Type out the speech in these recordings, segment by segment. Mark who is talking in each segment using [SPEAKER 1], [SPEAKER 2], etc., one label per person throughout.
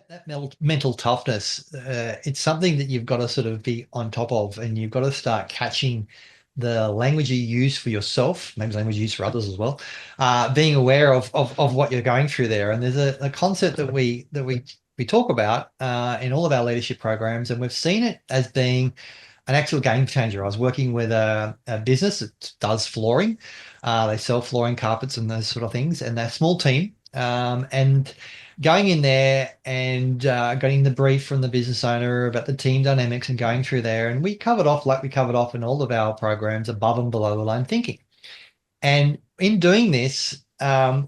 [SPEAKER 1] That mental toughness, it's something that you've got to sort of be on top of, and you've got to start catching the language you use for yourself, maybe language you use for others as well, being aware of what you're going through there. And there's a concept that we talk about in all of our leadership programs, and we've seen it as being an actual game changer. I was working with a business that does flooring. They sell flooring, carpets, and those sort of things, and they're a small team. And going in there and getting the brief from the business owner about the team dynamics and going through there. And we covered off, like we covered off in all of our programs, above and below the line thinking. And in doing this,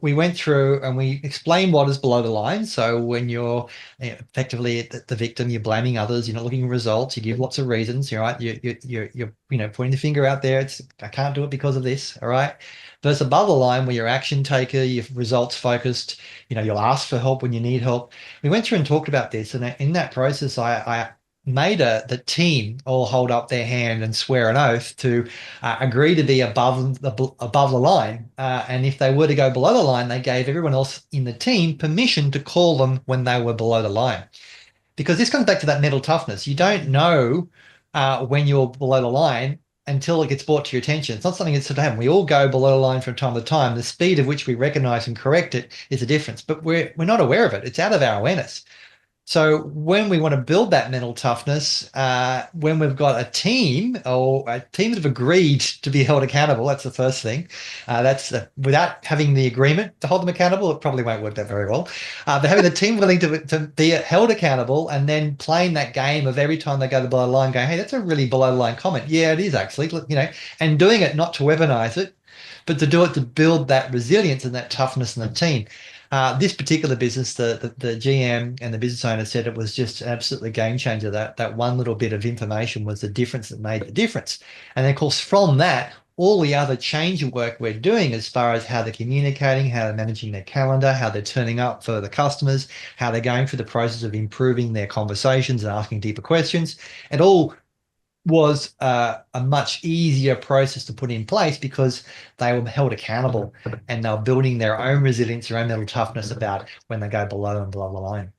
[SPEAKER 1] we went through and we explained what is below the line. So when you're effectively the victim, you're blaming others, you're not looking at results, you give lots of reasons, you're right, you're pointing the finger out there. It's I can't do it because of this, all right. Versus above the line where you're action taker, you're results focused, you'll ask for help when you need help. We went through and talked about this, and in that process, I made the team all hold up their hand and swear an oath to agree to be above the line. And if they were to go below the line, they gave everyone else in the team permission to call them when they were below the line. Because this comes back to that mental toughness. You don't know when you're below the line until it gets brought to your attention. It's not something that's sort of happen. We all go below the line from time to time. The speed of which we recognize and correct it is a difference, but we're not aware of it. It's out of our awareness. So when we want to build that mental toughness, when we've got a team or a team that have agreed to be held accountable, that's the first thing. That's without having the agreement to hold them accountable, it probably won't work that very well. But having the team willing to be held accountable and then playing that game of every time they go to below the line, going, hey, that's a really below the line comment. Yeah, it is actually, and doing it not to weaponize it, but to do it to build that resilience and that toughness in the team. This particular business, the GM and the business owner said it was just an absolutely game changer. That one little bit of information was the difference that made the difference. And then, of course, from that, all the other change work we're doing as far as how they're communicating, how they're managing their calendar, how they're turning up for the customers, how they're going through the process of improving their conversations and asking deeper questions. It all was a much easier process to put in place because they were held accountable and they were building their own resilience, their own mental toughness about when they go below and below the line.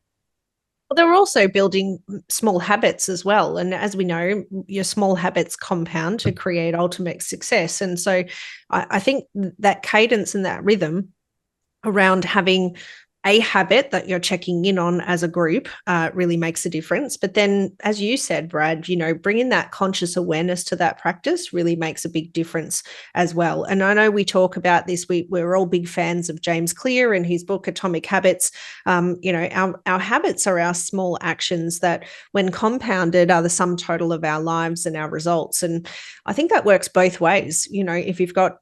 [SPEAKER 2] Well, they're also building small habits as well. And as we know, your small habits compound to create ultimate success. And so I think that cadence and that rhythm around having a habit that you're checking in on as a group really makes a difference. But then, as you said, Brad, bringing that conscious awareness to that practice really makes a big difference as well. And I know we talk about this. We're all big fans of James Clear and his book, Atomic Habits. Our habits are our small actions that, when compounded, are the sum total of our lives and our results. And I think that works both ways. If you've got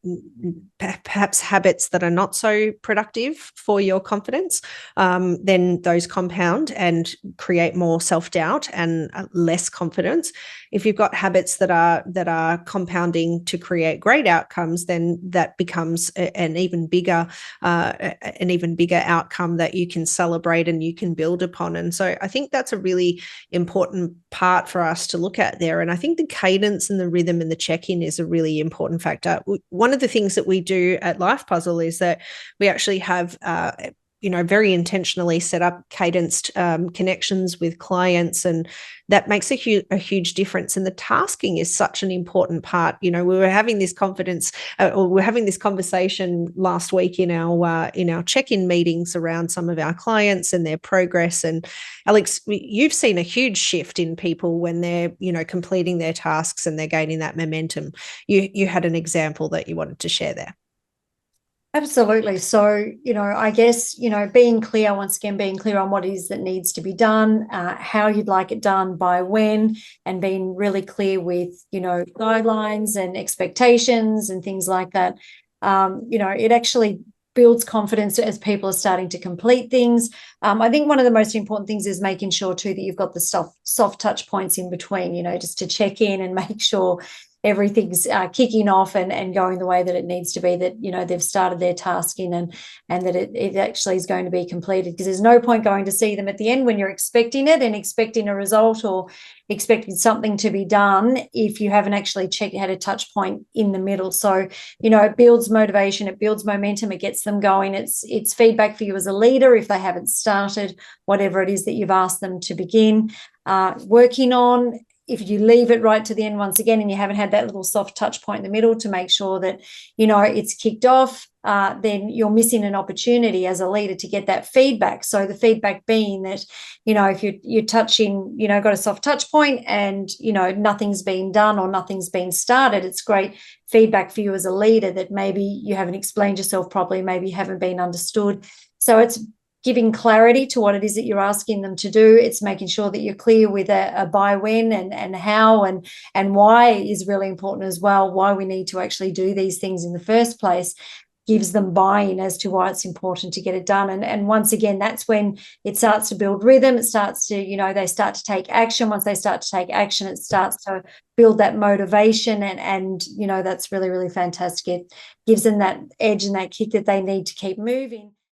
[SPEAKER 2] perhaps habits that are not so productive for your confidence, then those compound and create more self-doubt and less confidence. If you've got habits that are compounding to create great outcomes, then that becomes an even bigger outcome that you can celebrate and you can build upon. And so I think that's a really important part for us to look at there. And I think the cadence and the rhythm and the check-in is a really important factor. One of the things that we do at Life Puzzle is that we actually have very intentionally set up cadenced connections with clients, and that makes a huge difference. And the tasking is such an important part. We were having this conversation last week in our check-in meetings around some of our clients and their progress. And Alex, you've seen a huge shift in people when they're completing their tasks and they're gaining that momentum. You had an example that you wanted to share there.
[SPEAKER 3] Absolutely. So, I guess, being clear on what it is that needs to be done, how you'd like it done, by when, and being really clear with, guidelines and expectations and things like that. It actually builds confidence as people are starting to complete things. I think one of the most important things is making sure too that you've got the soft touch points in between, just to check in and make sure everything's kicking off and going the way that it needs to be, that, you know, they've started their task in, and that it actually is going to be completed. Because there's no point going to see them at the end when you're expecting it and expecting a result or expecting something to be done if you haven't actually had a touch point in the middle. So, you know, it builds motivation, it builds momentum, it gets them going. It's feedback for you as a leader if they haven't started whatever it is that you've asked them to begin working on. If you leave it right to the end once again and you haven't had that little soft touch point in the middle to make sure that, you know, it's kicked off, then you're missing an opportunity as a leader to get that feedback. So the feedback being that, you know, if you're touching, you know, got a soft touch point and, you know, nothing's been done or nothing's been started, it's great feedback for you as a leader that maybe you haven't explained yourself properly, maybe you haven't been understood. So it's giving clarity to what it is that you're asking them to do. It's making sure that you're clear with a by when and how and why is really important as well, why we need to actually do these things in the first place. Gives them buy-in as to why it's important to get it done. And once again, that's when it starts to build rhythm. It starts to, you know, they start to take action. Once they start to take action, it starts to build that motivation. And you know, that's really, really fantastic. It gives them that edge and that kick that they need to keep moving.